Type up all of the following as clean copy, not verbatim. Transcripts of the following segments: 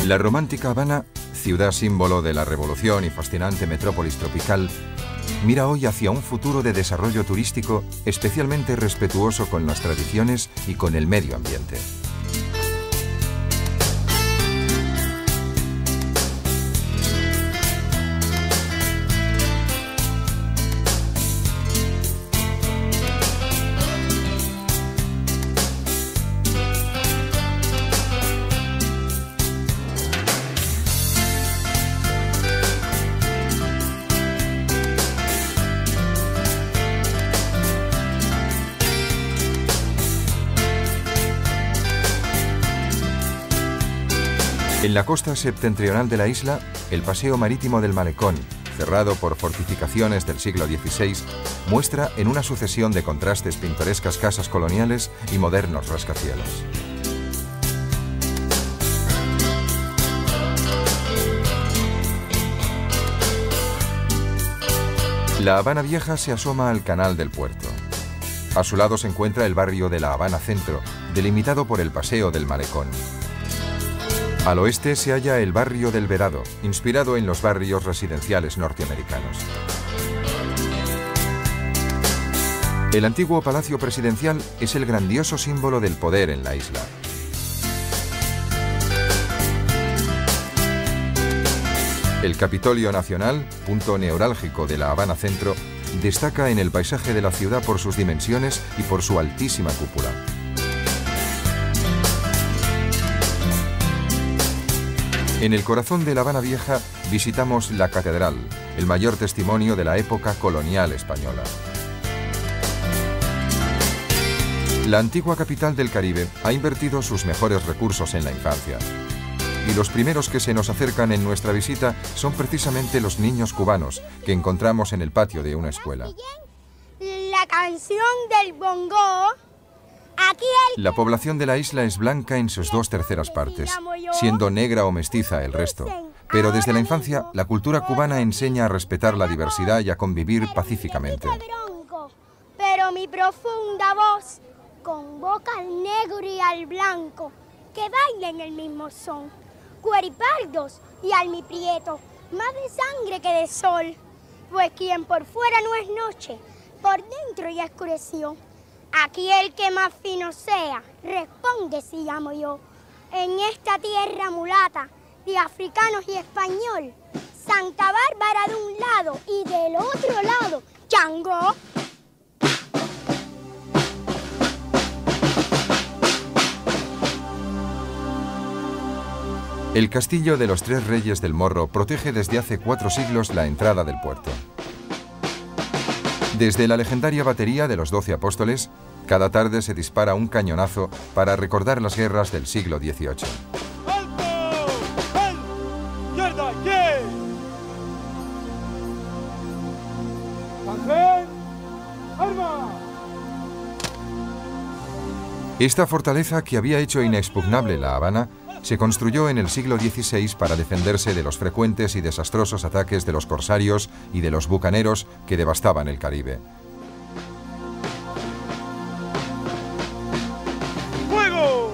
La romántica Habana, ciudad símbolo de la revolución y fascinante metrópolis tropical, mira hoy hacia un futuro de desarrollo turístico especialmente respetuoso con las tradiciones y con el medio ambiente. En la costa septentrional de la isla, el paseo marítimo del Malecón, cerrado por fortificaciones del siglo XVI, muestra en una sucesión de contrastes pintorescas casas coloniales y modernos rascacielos. La Habana Vieja se asoma al canal del puerto. A su lado se encuentra el barrio de la Habana Centro, delimitado por el paseo del Malecón. Al oeste se halla el barrio del Vedado, inspirado en los barrios residenciales norteamericanos. El antiguo Palacio Presidencial es el grandioso símbolo del poder en la isla. El Capitolio Nacional, punto neurálgico de la Habana Centro, destaca en el paisaje de la ciudad por sus dimensiones y por su altísima cúpula. En el corazón de la Habana Vieja visitamos la catedral, el mayor testimonio de la época colonial española. La antigua capital del Caribe ha invertido sus mejores recursos en la infancia. Y los primeros que se nos acercan en nuestra visita son precisamente los niños cubanos que encontramos en el patio de una escuela. La canción del bongo. La población de la isla es blanca en sus 2/3 partes, siendo negra o mestiza el resto. Pero desde la infancia, la cultura cubana enseña a respetar la diversidad y a convivir pacíficamente. Pero mi profunda voz convoca al negro y al blanco, que bailen el mismo son. Cueripardos y almiprieto, más de sangre que de sol. Pues quien por fuera no es noche, por dentro ya oscureció. Aquí el que más fino sea, responde si llamo yo. En esta tierra mulata, de africanos y español, Santa Bárbara de un lado y del otro lado, Chango. El castillo de los Tres Reyes del Morro protege desde hace 4 siglos la entrada del puerto. Desde la legendaria batería de los 12 apóstoles, cada tarde se dispara un cañonazo para recordar las guerras del siglo XVIII. Esta fortaleza, que había hecho inexpugnable la Habana, se construyó en el siglo XVI para defenderse de los frecuentes y desastrosos ataques de los corsarios y de los bucaneros que devastaban el Caribe. ¡Fuego!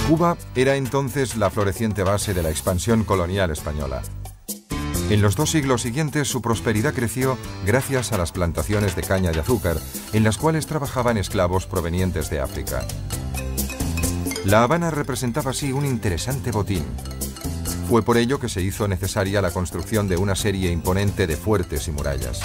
Cuba era entonces la floreciente base de la expansión colonial española. En los 2 siglos siguientes su prosperidad creció gracias a las plantaciones de caña de azúcar, en las cuales trabajaban esclavos provenientes de África. La Habana representaba así un interesante botín. Fue por ello que se hizo necesaria la construcción de una serie imponente de fuertes y murallas.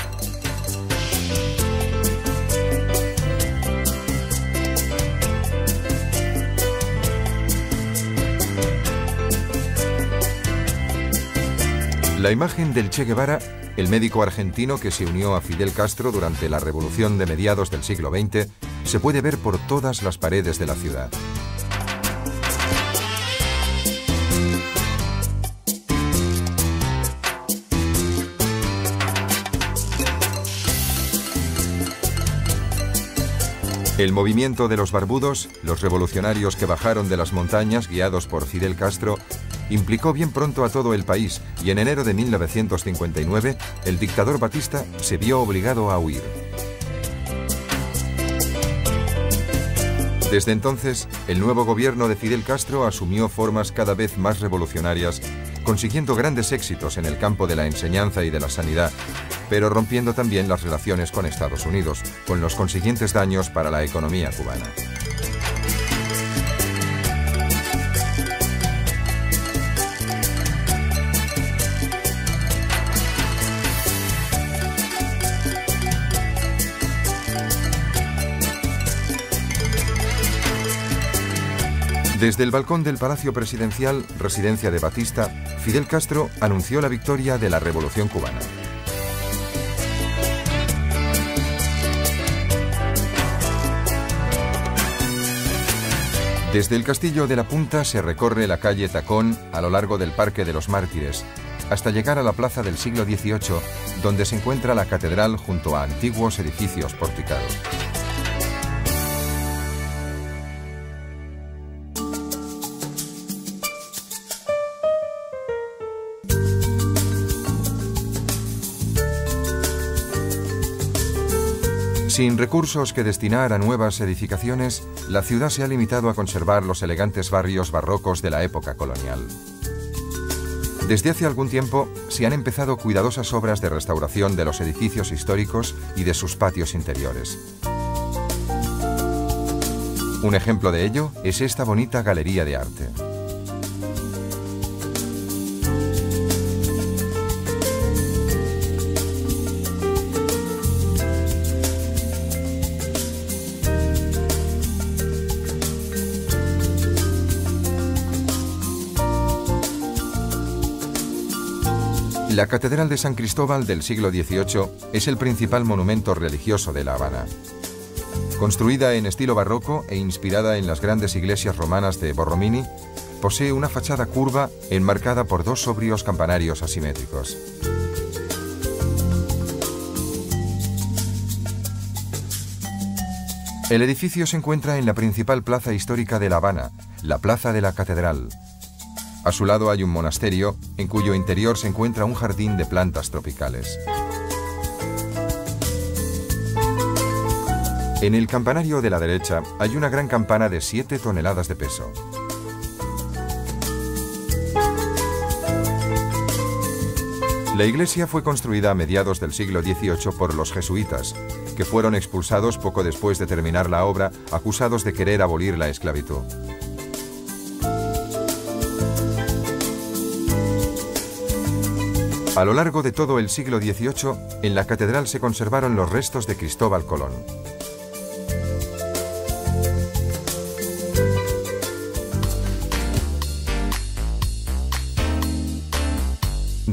La imagen del Che Guevara, el médico argentino que se unió a Fidel Castro durante la revolución de mediados del siglo XX, se puede ver por todas las paredes de la ciudad. El movimiento de los barbudos, los revolucionarios que bajaron de las montañas guiados por Fidel Castro, implicó bien pronto a todo el país y en enero de 1959 el dictador Batista se vio obligado a huir. Desde entonces, el nuevo gobierno de Fidel Castro asumió formas cada vez más revolucionarias, consiguiendo grandes éxitos en el campo de la enseñanza y de la sanidad, pero rompiendo también las relaciones con Estados Unidos, con los consiguientes daños para la economía cubana. Desde el balcón del Palacio Presidencial, residencia de Batista, Fidel Castro anunció la victoria de la Revolución cubana. Desde el Castillo de la Punta se recorre la calle Tacón a lo largo del Parque de los Mártires, hasta llegar a la plaza del siglo XVIII, donde se encuentra la catedral junto a antiguos edificios porticados. Sin recursos que destinar a nuevas edificaciones, la ciudad se ha limitado a conservar los elegantes barrios barrocos de la época colonial. Desde hace algún tiempo se han empezado cuidadosas obras de restauración de los edificios históricos y de sus patios interiores. Un ejemplo de ello es esta bonita galería de arte. La Catedral de San Cristóbal del siglo XVIII es el principal monumento religioso de La Habana. Construida en estilo barroco e inspirada en las grandes iglesias romanas de Borromini, posee una fachada curva enmarcada por dos sobrios campanarios asimétricos. El edificio se encuentra en la principal plaza histórica de La Habana, la Plaza de la Catedral. A su lado hay un monasterio, en cuyo interior se encuentra un jardín de plantas tropicales. En el campanario de la derecha hay una gran campana de 7 toneladas de peso. La iglesia fue construida a mediados del siglo XVIII por los jesuitas, que fueron expulsados poco después de terminar la obra, acusados de querer abolir la esclavitud. A lo largo de todo el siglo XVIII, en la catedral se conservaron los restos de Cristóbal Colón.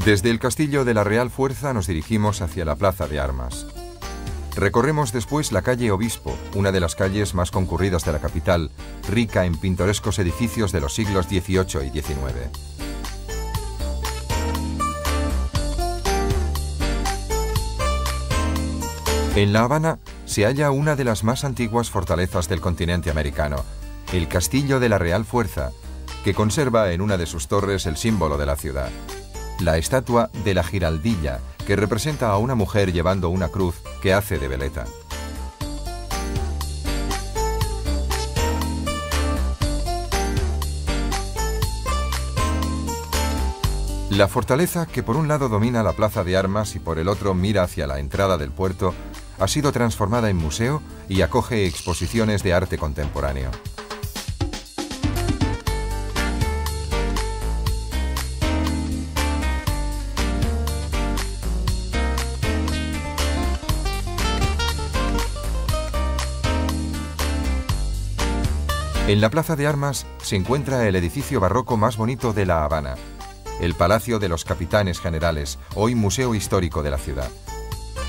Desde el Castillo de la Real Fuerza nos dirigimos hacia la Plaza de Armas. Recorremos después la calle Obispo, una de las calles más concurridas de la capital, rica en pintorescos edificios de los siglos XVIII y XIX. En La Habana se halla una de las más antiguas fortalezas del continente americano, el Castillo de la Real Fuerza, que conserva en una de sus torres el símbolo de la ciudad, la estatua de la Giraldilla, que representa a una mujer llevando una cruz que hace de veleta. La fortaleza, que por un lado domina la Plaza de Armas y por el otro mira hacia la entrada del puerto, ha sido transformada en museo y acoge exposiciones de arte contemporáneo. En la Plaza de Armas se encuentra el edificio barroco más bonito de La Habana, el Palacio de los Capitanes Generales, hoy Museo Histórico de la ciudad.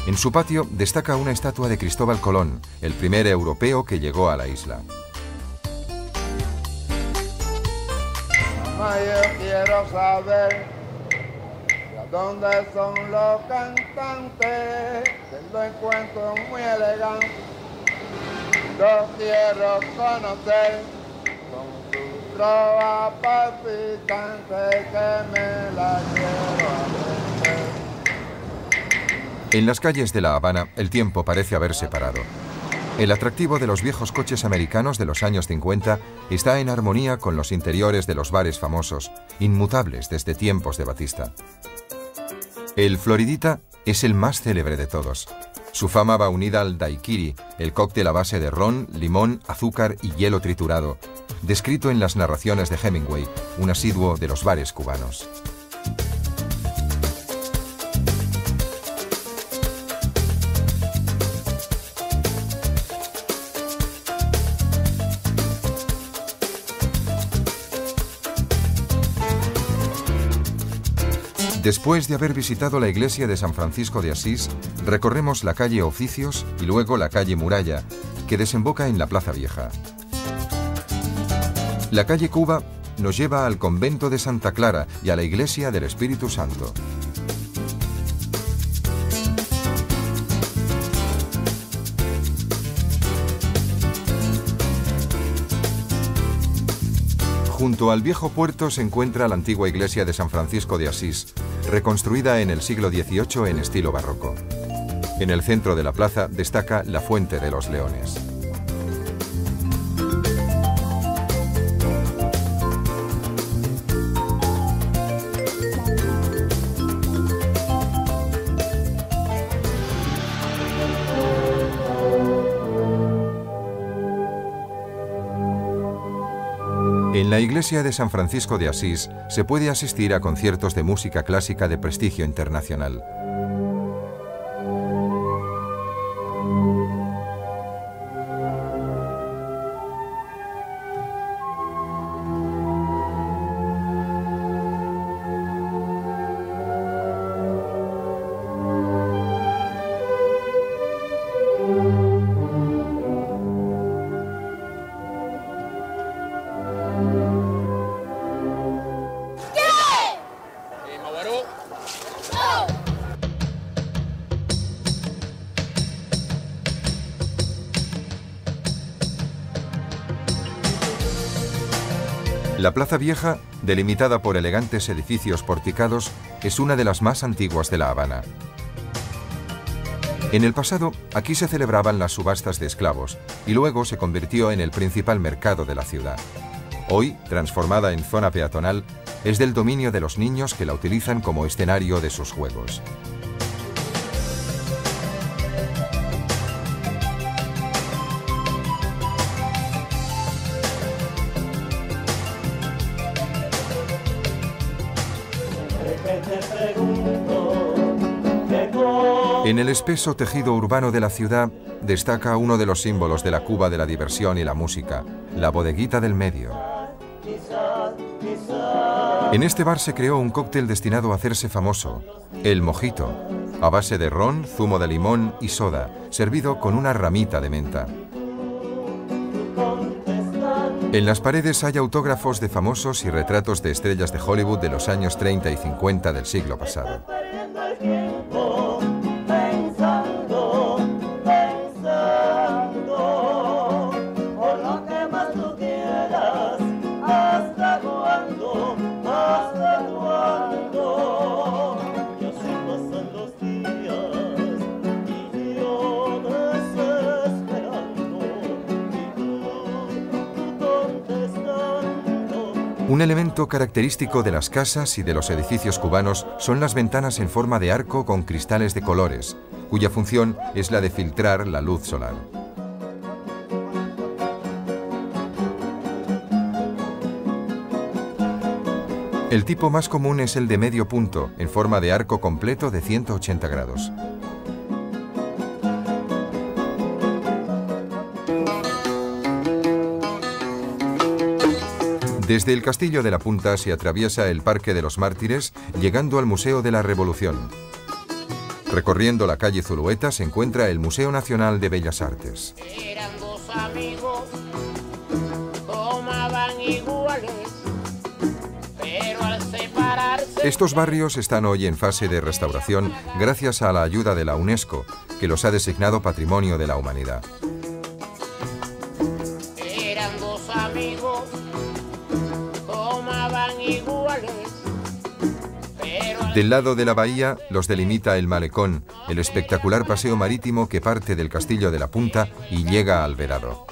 En su patio destaca una estatua de Cristóbal Colón, el primer europeo que llegó a la isla. Mamá, yo quiero saber dónde son los cantantes, que lo encuentro muy elegante. Yo quiero conocer con sus trova palpitante que me la quiero aprender. En las calles de La Habana, el tiempo parece haberse parado. El atractivo de los viejos coches americanos de los años 50 está en armonía con los interiores de los bares famosos, inmutables desde tiempos de Batista. El Floridita es el más célebre de todos. Su fama va unida al daiquiri, el cóctel a base de ron, limón, azúcar y hielo triturado, descrito en las narraciones de Hemingway, un asiduo de los bares cubanos. Después de haber visitado la iglesia de San Francisco de Asís, recorremos la calle Oficios y luego la calle Muralla, que desemboca en la Plaza Vieja. La calle Cuba nos lleva al convento de Santa Clara y a la iglesia del Espíritu Santo. Junto al viejo puerto se encuentra la antigua iglesia de San Francisco de Asís, reconstruida en el siglo XVIII en estilo barroco. En el centro de la plaza destaca la Fuente de los Leones. En la iglesia de San Francisco de Asís se puede asistir a conciertos de música clásica de prestigio internacional. La Plaza Vieja, delimitada por elegantes edificios porticados, es una de las más antiguas de La Habana. En el pasado, aquí se celebraban las subastas de esclavos y luego se convirtió en el principal mercado de la ciudad. Hoy, transformada en zona peatonal, es del dominio de los niños que la utilizan como escenario de sus juegos. En el espeso tejido urbano de la ciudad destaca uno de los símbolos de la Cuba de la diversión y la música, la Bodeguita del Medio. En este bar se creó un cóctel destinado a hacerse famoso, el mojito, a base de ron, zumo de limón y soda, servido con una ramita de menta. En las paredes hay autógrafos de famosos y retratos de estrellas de Hollywood de los años 30 y 50 del siglo pasado. Un elemento característico de las casas y de los edificios cubanos son las ventanas en forma de arco con cristales de colores, cuya función es la de filtrar la luz solar. El tipo más común es el de medio punto, en forma de arco completo de 180 grados. Desde el Castillo de la Punta se atraviesa el Parque de los Mártires, llegando al Museo de la Revolución. Recorriendo la calle Zulueta se encuentra el Museo Nacional de Bellas Artes. Eran dos amigos, tomaban iguales, pero al separarse... Estos barrios están hoy en fase de restauración gracias a la ayuda de la UNESCO, que los ha designado Patrimonio de la Humanidad. Eran dos amigos, Del lado de la bahía los delimita el Malecón, el espectacular paseo marítimo que parte del Castillo de la Punta y llega a Alvedado.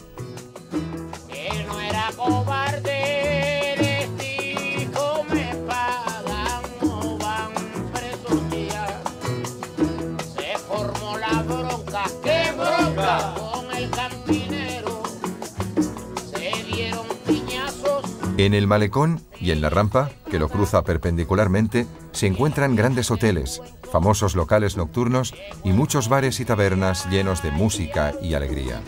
Él no era cobarde, les dijo, me pagan, no van presos ya. Se formó la bronca, ¡qué bronca! Con el campinero, se dieron piñazos. En el Malecón y en la rampa, que lo cruza perpendicularmente, se encuentran grandes hoteles, famosos locales nocturnos y muchos bares y tabernas llenos de música y alegría.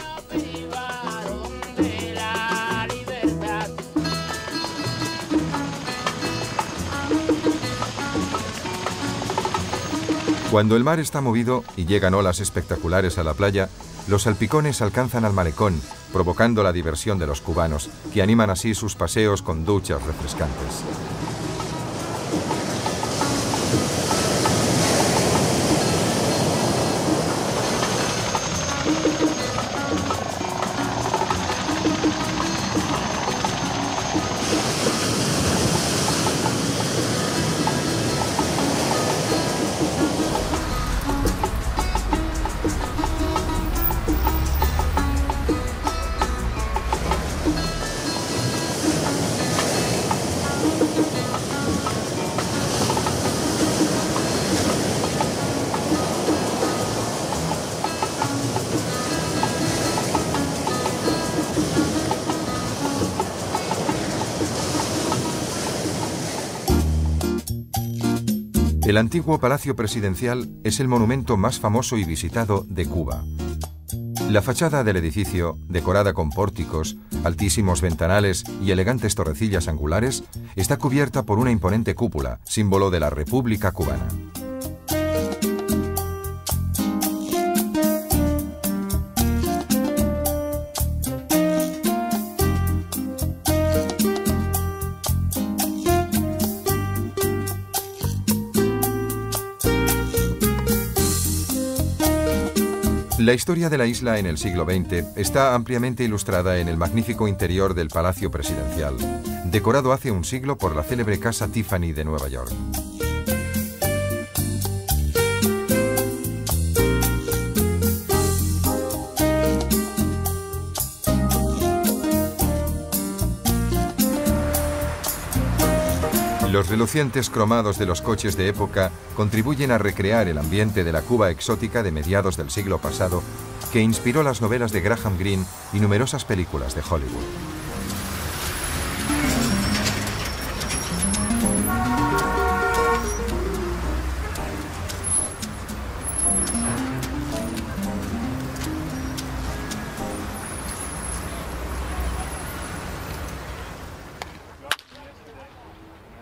Cuando el mar está movido y llegan olas espectaculares a la playa, los salpicones alcanzan al Malecón, provocando la diversión de los cubanos, que animan así sus paseos con duchas refrescantes. El antiguo Palacio Presidencial es el monumento más famoso y visitado de Cuba. La fachada del edificio, decorada con pórticos, altísimos ventanales y elegantes torrecillas angulares, está cubierta por una imponente cúpula, símbolo de la República Cubana. La historia de la isla en el siglo XX está ampliamente ilustrada en el magnífico interior del Palacio Presidencial, decorado hace un siglo por la célebre Casa Tiffany de Nueva York. Los relucientes cromados de los coches de época contribuyen a recrear el ambiente de la Cuba exótica de mediados del siglo pasado, que inspiró las novelas de Graham Greene y numerosas películas de Hollywood.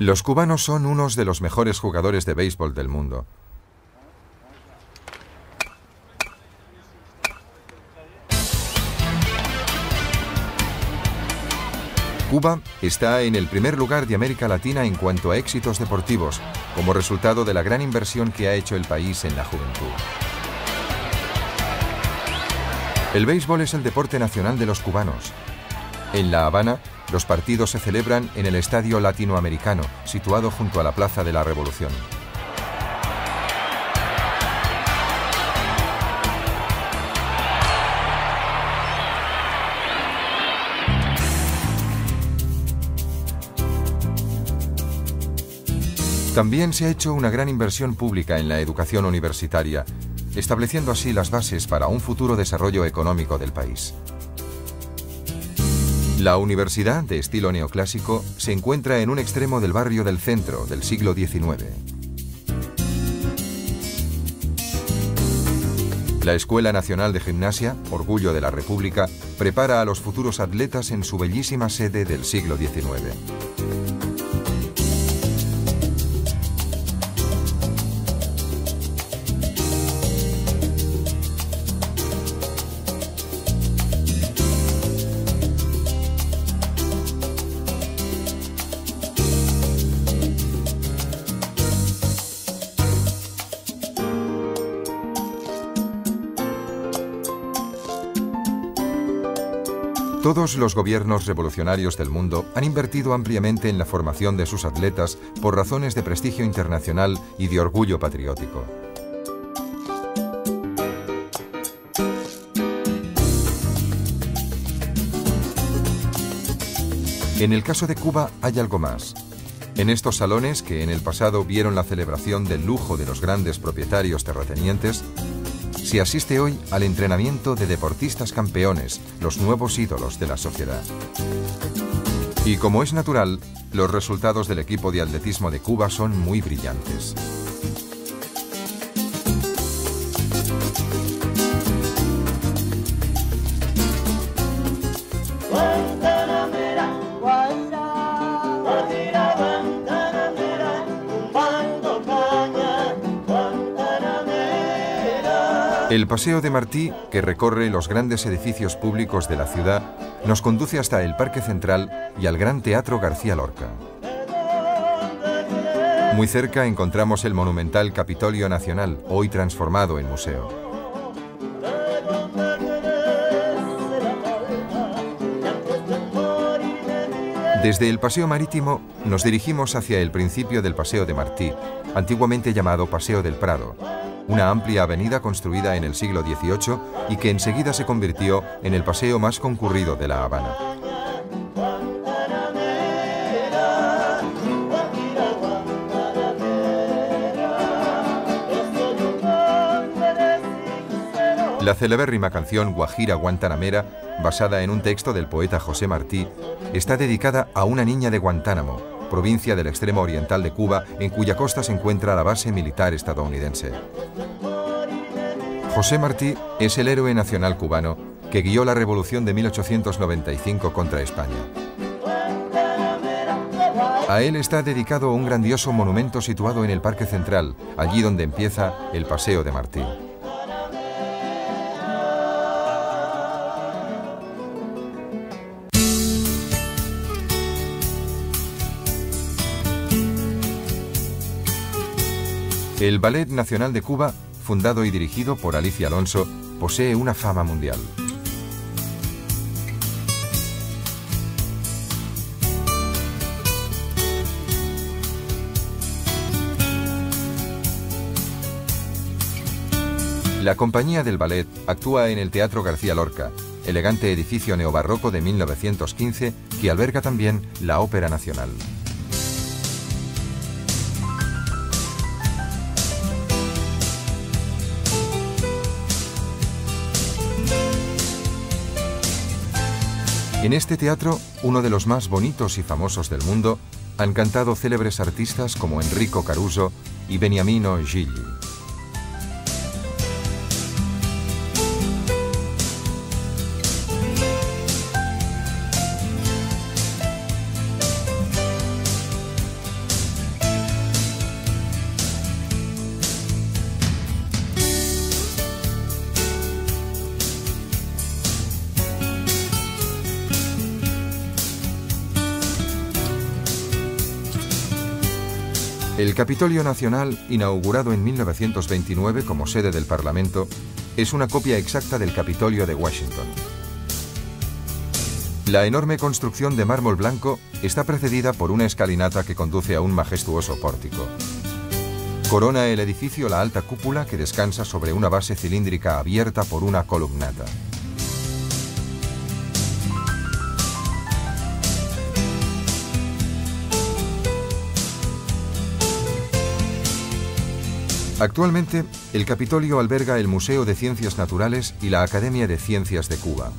Los cubanos son unos de los mejores jugadores de béisbol del mundo. Cuba está en el primer lugar de América Latina en cuanto a éxitos deportivos, como resultado de la gran inversión que ha hecho el país en la juventud. El béisbol es el deporte nacional de los cubanos. En La Habana, los partidos se celebran en el Estadio Latinoamericano, situado junto a la Plaza de la Revolución. También se ha hecho una gran inversión pública en la educación universitaria, estableciendo así las bases para un futuro desarrollo económico del país. La universidad, de estilo neoclásico, se encuentra en un extremo del barrio del Centro del siglo XIX. La Escuela Nacional de Gimnasia, orgullo de la República, prepara a los futuros atletas en su bellísima sede del siglo XIX. Todos los gobiernos revolucionarios del mundo han invertido ampliamente en la formación de sus atletas por razones de prestigio internacional y de orgullo patriótico. En el caso de Cuba hay algo más. En estos salones, que en el pasado vieron la celebración del lujo de los grandes propietarios terratenientes, se asiste hoy al entrenamiento de deportistas campeones, los nuevos ídolos de la sociedad. Y como es natural, los resultados del equipo de atletismo de Cuba son muy brillantes. El Paseo de Martí, que recorre los grandes edificios públicos de la ciudad, nos conduce hasta el Parque Central y al Gran Teatro García Lorca. Muy cerca encontramos el monumental Capitolio Nacional, hoy transformado en museo. Desde el Paseo Marítimo nos dirigimos hacia el principio del Paseo de Martí, antiguamente llamado Paseo del Prado, una amplia avenida construida en el siglo XVIII y que enseguida se convirtió en el paseo más concurrido de La Habana. La celebérrima canción Guajira Guantanamera, basada en un texto del poeta José Martí, está dedicada a una niña de Guantánamo, provincia del extremo oriental de Cuba, en cuya costa se encuentra la base militar estadounidense. José Martí es el héroe nacional cubano que guió la revolución de 1895 contra España. A él está dedicado un grandioso monumento situado en el Parque Central, allí donde empieza el Paseo de Martí. El Ballet Nacional de Cuba, fundado y dirigido por Alicia Alonso, posee una fama mundial. La compañía del ballet actúa en el Teatro García Lorca, elegante edificio neobarroco de 1915 que alberga también la Ópera Nacional. En este teatro, uno de los más bonitos y famosos del mundo, han cantado célebres artistas como Enrico Caruso y Beniamino Gigli. El Capitolio Nacional, inaugurado en 1929 como sede del Parlamento, es una copia exacta del Capitolio de Washington. La enorme construcción de mármol blanco está precedida por una escalinata que conduce a un majestuoso pórtico. Corona el edificio la alta cúpula que descansa sobre una base cilíndrica abierta por una columnata. Actualmente, el Capitolio alberga el Museo de Ciencias Naturales y la Academia de Ciencias de Cuba.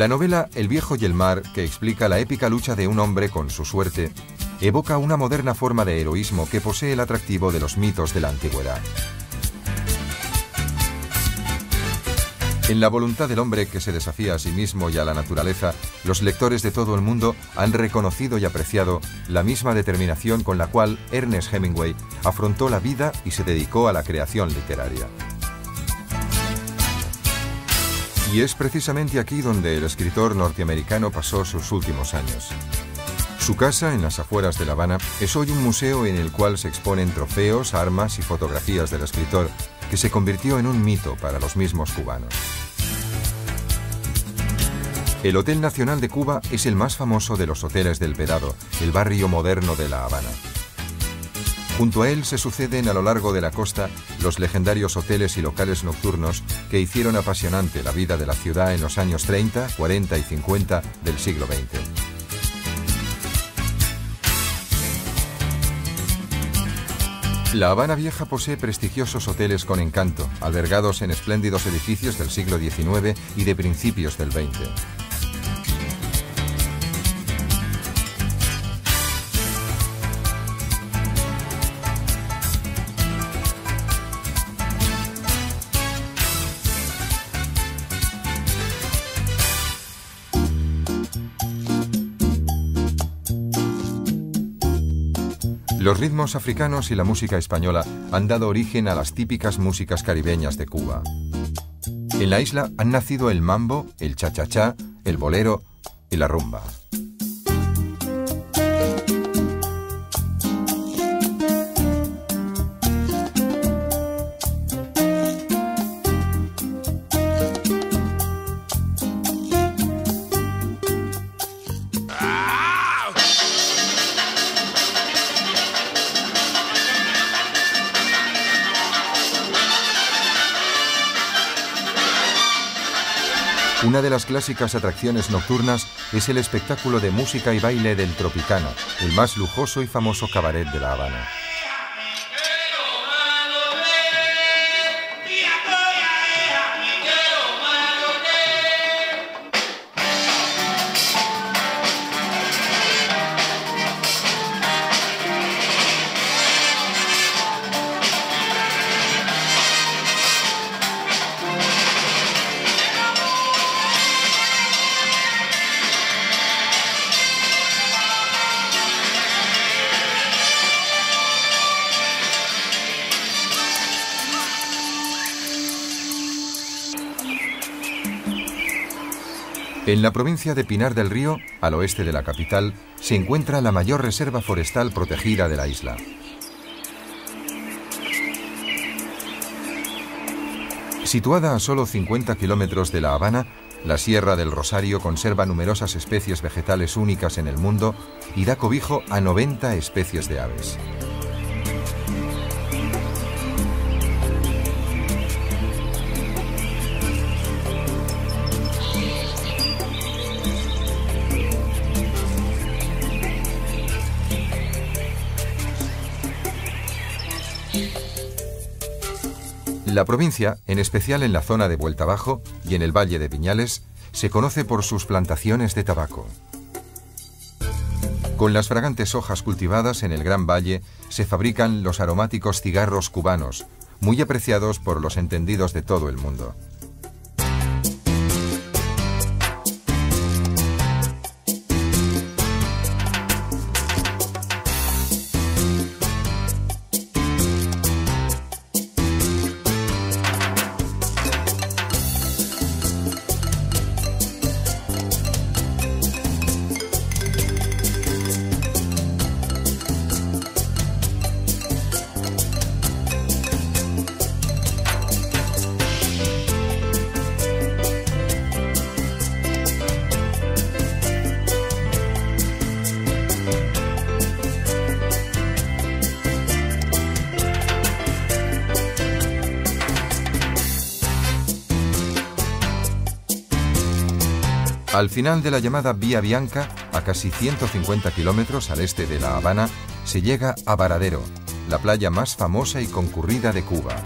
La novela El viejo y el mar, que explica la épica lucha de un hombre con su suerte, evoca una moderna forma de heroísmo que posee el atractivo de los mitos de la antigüedad. En la voluntad del hombre que se desafía a sí mismo y a la naturaleza, los lectores de todo el mundo han reconocido y apreciado la misma determinación con la cual Ernest Hemingway afrontó la vida y se dedicó a la creación literaria. Y es precisamente aquí donde el escritor norteamericano pasó sus últimos años. Su casa, en las afueras de La Habana, es hoy un museo en el cual se exponen trofeos, armas y fotografías del escritor, que se convirtió en un mito para los mismos cubanos. El Hotel Nacional de Cuba es el más famoso de los hoteles del Vedado, el barrio moderno de La Habana. Junto a él se suceden a lo largo de la costa los legendarios hoteles y locales nocturnos que hicieron apasionante la vida de la ciudad en los años 30, 40 y 50 del siglo XX. La Habana Vieja posee prestigiosos hoteles con encanto, albergados en espléndidos edificios del siglo XIX y de principios del XX. Los ritmos africanos y la música española han dado origen a las típicas músicas caribeñas de Cuba. En la isla han nacido el mambo, el cha-cha-cha, el bolero y la rumba. Una de las clásicas atracciones nocturnas es el espectáculo de música y baile del Tropicana, el más lujoso y famoso cabaret de La Habana. En la provincia de Pinar del Río, al oeste de la capital, se encuentra la mayor reserva forestal protegida de la isla. Situada a solo 50 kilómetros de La Habana, la Sierra del Rosario conserva numerosas especies vegetales únicas en el mundo y da cobijo a 90 especies de aves. La provincia, en especial en la zona de Vuelta Abajo y en el Valle de Viñales, se conoce por sus plantaciones de tabaco. Con las fragantes hojas cultivadas en el Gran Valle se fabrican los aromáticos cigarros cubanos, muy apreciados por los entendidos de todo el mundo. Al final de la llamada Vía Bianca, a casi 150 kilómetros al este de La Habana, se llega a Varadero, la playa más famosa y concurrida de Cuba.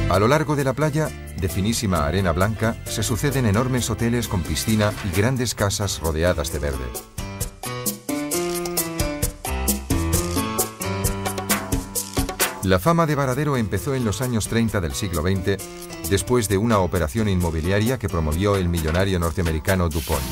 A lo largo de la playa, de finísima arena blanca, se suceden enormes hoteles con piscina y grandes casas rodeadas de verde. La fama de Varadero empezó en los años 30 del siglo XX, después de una operación inmobiliaria que promovió el millonario norteamericano DuPont.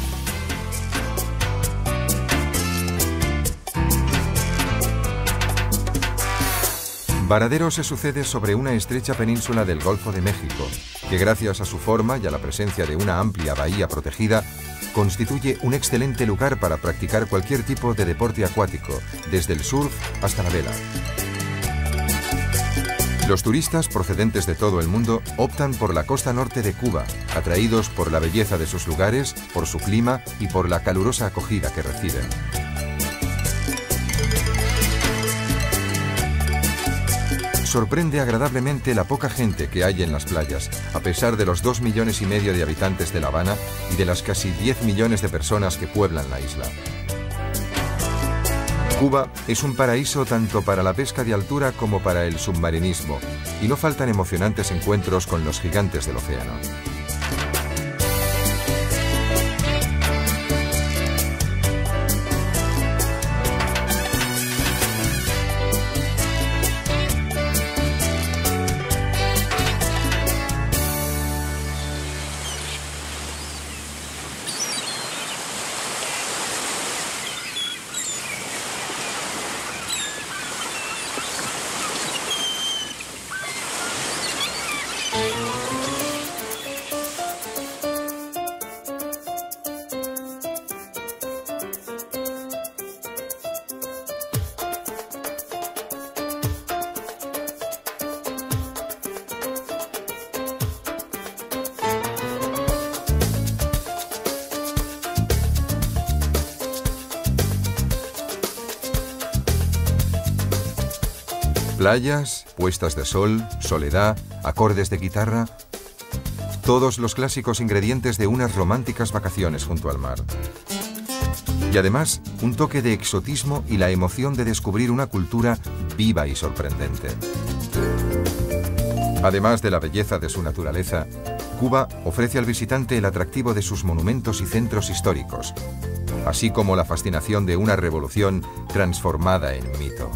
Varadero se sucede sobre una estrecha península del Golfo de México, que gracias a su forma y a la presencia de una amplia bahía protegida, constituye un excelente lugar para practicar cualquier tipo de deporte acuático, desde el surf hasta la vela. Los turistas procedentes de todo el mundo optan por la costa norte de Cuba, atraídos por la belleza de sus lugares, por su clima y por la calurosa acogida que reciben. Sorprende agradablemente la poca gente que hay en las playas, a pesar de los 2,5 millones de habitantes de La Habana y de las casi 10 millones de personas que pueblan la isla. Cuba es un paraíso tanto para la pesca de altura como para el submarinismo, y no faltan emocionantes encuentros con los gigantes del océano. Playas, puestas de sol, soledad, acordes de guitarra, todos los clásicos ingredientes de unas románticas vacaciones junto al mar. Y además, un toque de exotismo y la emoción de descubrir una cultura viva y sorprendente. Además de la belleza de su naturaleza, Cuba ofrece al visitante el atractivo de sus monumentos y centros históricos, así como la fascinación de una revolución transformada en mito.